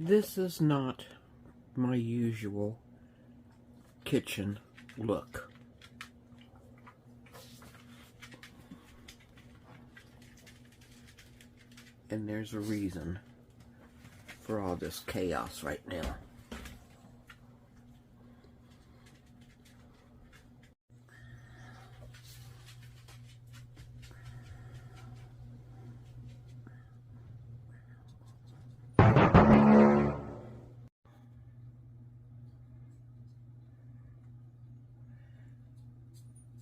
This is not my usual kitchen look. And there's a reason for all this chaos right now.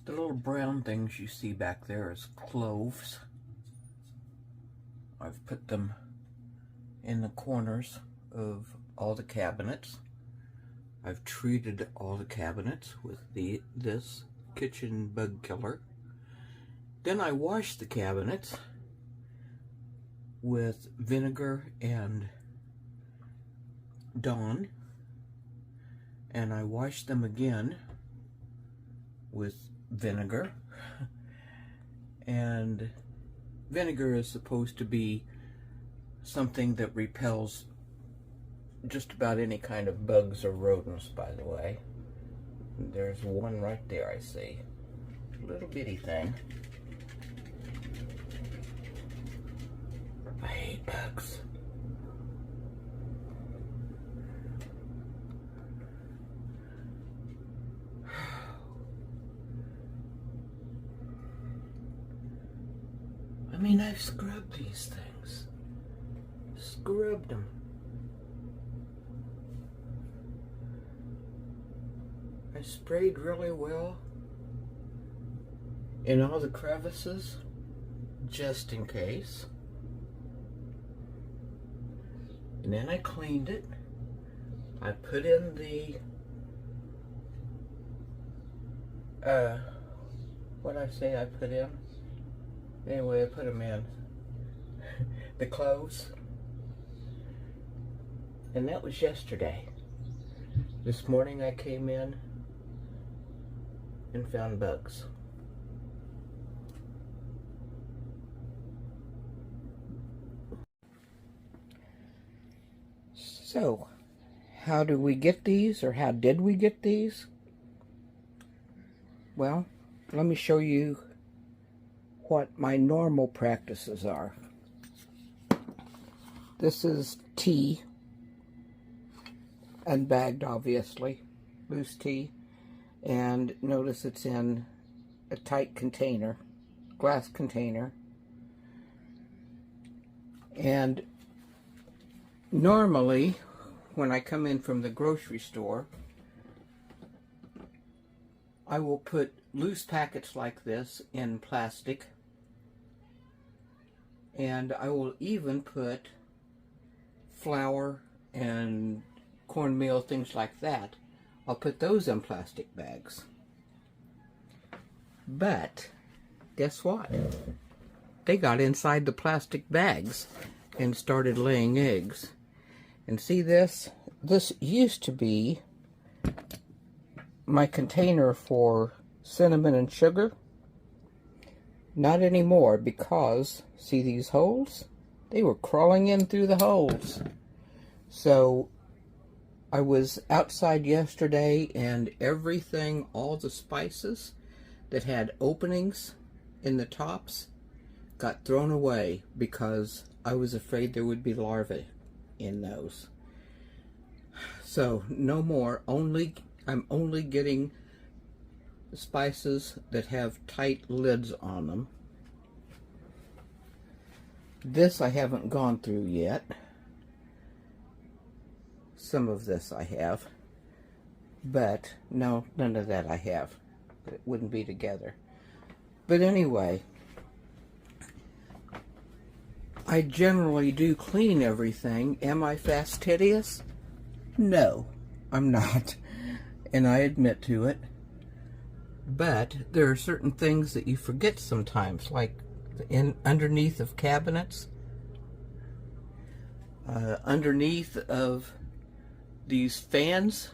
The little brown things you see back there is cloves. I've put them in the corners of all the cabinets. I've treated all the cabinets with this kitchen bug killer. Then I washed the cabinets with vinegar and Dawn, and I washed them again with vinegar. And vinegar is supposed to be something that repels just about any kind of bugs or rodents, by the way. There's one right there, I see. Little bitty thing. I hate bugs. I mean, I've scrubbed these things. Scrubbed them. I sprayed really well in all the crevices, just in case. And then I cleaned it. I put in the, what'd I say I put in? Anyway, I put them in. The cloves. And that was yesterday. This morning I came in and found bugs. So, how do we get these, or how did we get these? Well, let me show you what my normal practices are. This is tea, unbagged obviously, loose tea, and notice it's in a tight container, glass container. And normally when I come in from the grocery store, I will put loose packets like this in plastic, and I will even put flour and cornmeal, things like that. I'll put those in plastic bags. But guess what? They got inside the plastic bags and started laying eggs. And see this? This used to be my container for cinnamon and sugar. Not anymore, because see these holes? They were crawling in through the holes. So I was outside yesterday, and everything, all the spices that had openings in the tops got thrown away because I was afraid there would be larvae in those. So no more. I'm only getting spices that have tight lids on them. This I haven't gone through yet. Some of this I have, but no, none of that I have. It wouldn't be together. But anyway, I generally do clean everything. Am I fastidious? No, I'm not, and I admit to it. But there are certain things that you forget sometimes, like underneath of cabinets, underneath of these fans.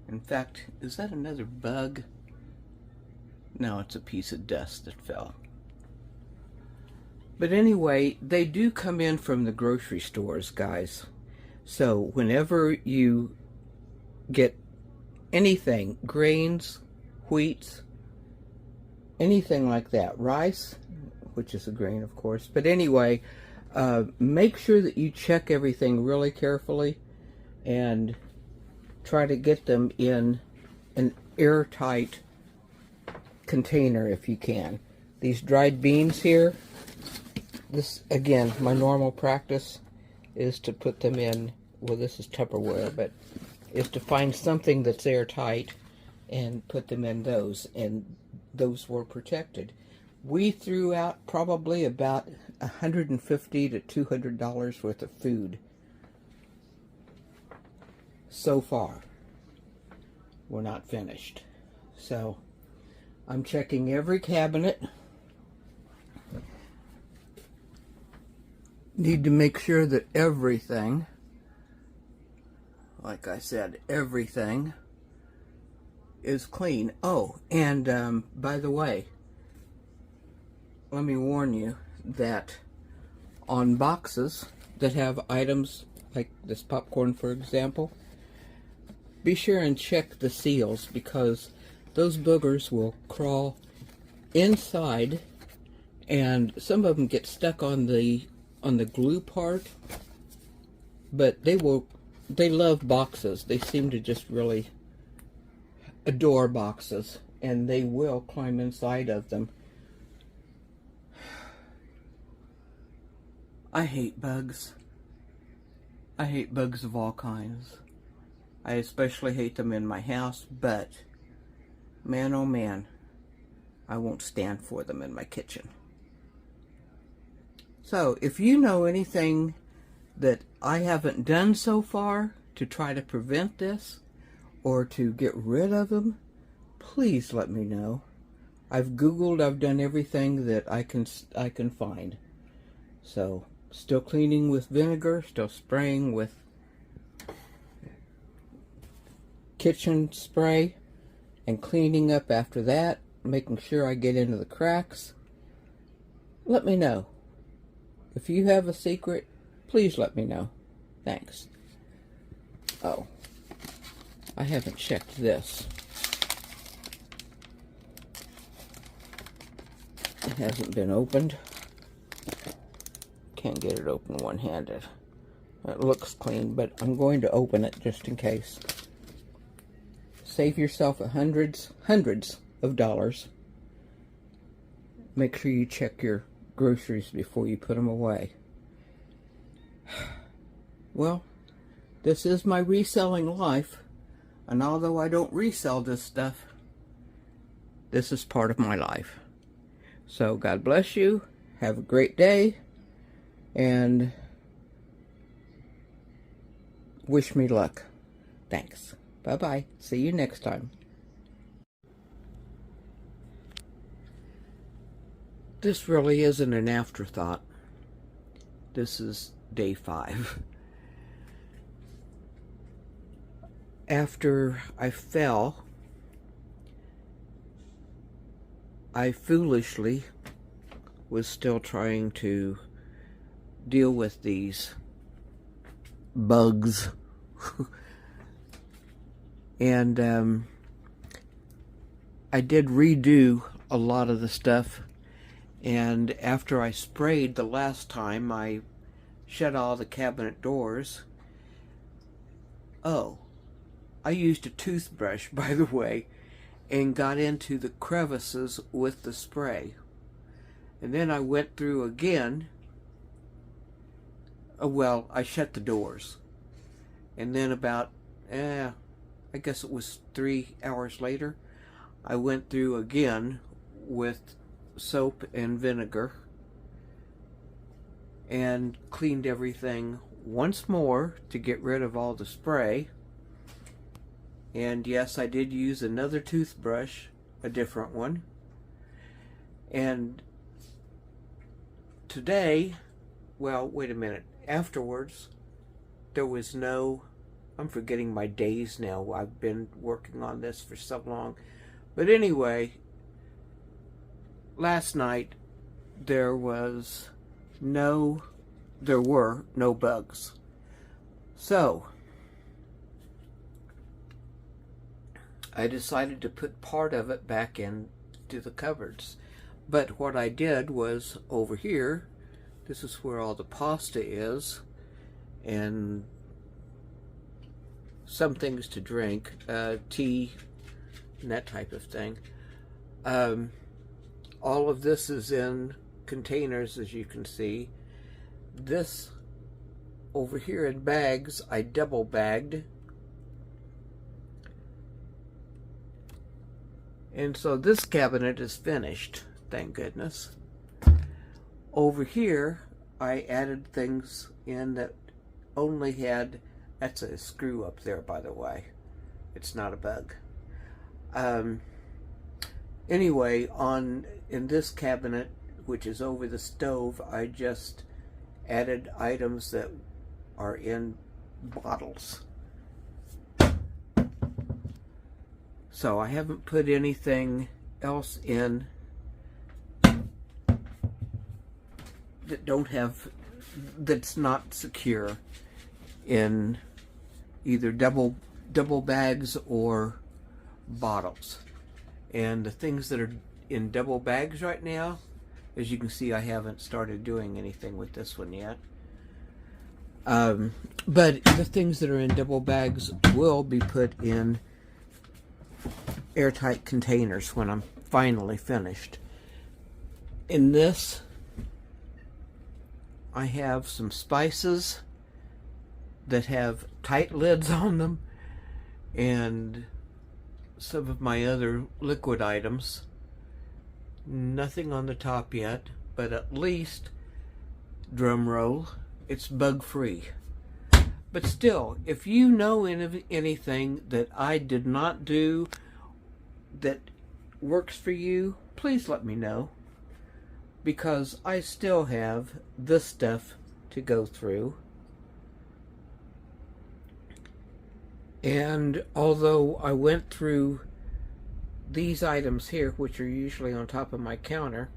In fact, is that another bug? No, it's a piece of dust that fell. But anyway, they do come in from the grocery stores, guys. So whenever you get anything, grains, wheats, anything like that, rice, which is a grain of course, but anyway, make sure that you check everything really carefully and try to get them in an airtight container if you can. These dried beans here, this again, my normal practice is to put them in, well, this is Tupperware, but is to find something that's airtight and put them in those, and those were protected. We threw out probably about $150 to $200 worth of food so far. We're not finished. So I'm checking every cabinet. Need to make sure that everything, like I said, everything is clean. Oh, and by the way, let me warn you that on boxes that have items like this popcorn, for example, be sure and check the seals, because those boogers will crawl inside, and some of them get stuck on the glue part, but they love boxes. They seem to just really adore boxes, and they will climb inside of them. I hate bugs. I hate bugs of all kinds. I especially hate them in my house, but man, oh man, I won't stand for them in my kitchen. So, if you know anything that I haven't done so far to try to prevent this or to get rid of them, please let me know. I've Googled, I've done everything that I can find. So, still cleaning with vinegar, still spraying with kitchen spray, and cleaning up after that, making sure I get into the cracks. Let me know. If you have a secret, please let me know. Thanks. Oh, I haven't checked this. It hasn't been opened. Can't get it open one-handed. It looks clean, but I'm going to open it just in case. Save yourself hundreds of dollars. Make sure you check your groceries before you put them away. Well, this is my reselling life, and although I don't resell this stuff, this is part of my life. So God bless you, have a great day, and wish me luck. Thanks. Bye-bye. See you next time. This really isn't an afterthought. This is day 5. After I fell, I foolishly was still trying to deal with these bugs. And I did redo a lot of the stuff, and after I sprayed the last time, I shut all the cabinet doors. Oh, I used a toothbrush, by the way, and got into the crevices with the spray. And then I went through again. Well, I shut the doors. And then about, I guess it was 3 hours later, I went through again with soap and vinegar and cleaned everything once more to get rid of all the spray. And yes, I did use another toothbrush, a different one. And today, well, wait a minute, afterwards, there was no, I'm forgetting my days now. I've been working on this for so long. But anyway, last night there were no bugs. So I decided to put part of it back into the cupboards. But what I did was, over here, this is where all the pasta is, and some things to drink, tea, and that type of thing. All of this is in containers, as you can see. This over here in bags, I double bagged. And so this cabinet is finished, thank goodness. Over here, I added things in that only had, that's a screw up there, by the way. It's not a bug. Anyway, in this cabinet, which is over the stove, I just added items that are in bottles. So I haven't put anything else in that's not secure in either double bags or bottles. And the things that are in double bags right now, as you can see, I haven't started doing anything with this one yet. But the things that are in double bags will be put in airtight containers when I'm finally finished. In this, I have some spices that have tight lids on them, and some of my other liquid items. Nothing on the top yet, but at least, drum roll, it's bug free. But still, if you know anything that I did not do that works for you, please let me know, because I still have this stuff to go through. And although I went through these items here, which are usually on top of my counter,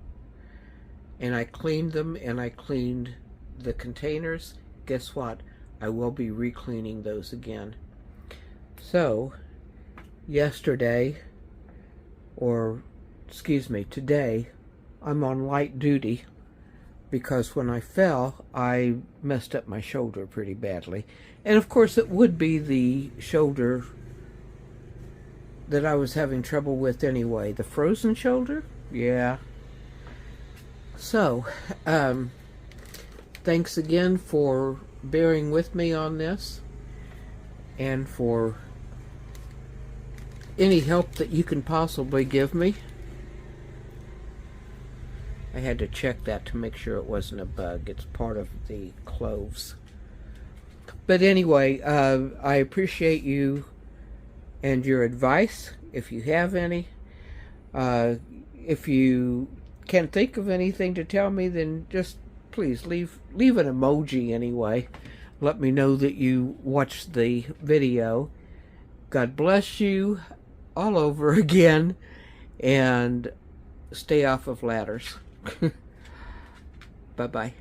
and I cleaned them and I cleaned the containers, guess what? I will be re-cleaning those again. So, today, I'm on light duty because when I fell, I messed up my shoulder pretty badly. And of course, it would be the shoulder that I was having trouble with anyway. The frozen shoulder? Yeah. So, thanks again for bearing with me on this, and for any help that you can possibly give me. I had to check that to make sure it wasn't a bug. It's part of the cloves. But anyway, I appreciate you and your advice, if you have any. If you can't think of anything to tell me, then just please leave an emoji anyway. Let me know that you watched the video. God bless you all over again, and stay off of ladders. Bye-bye.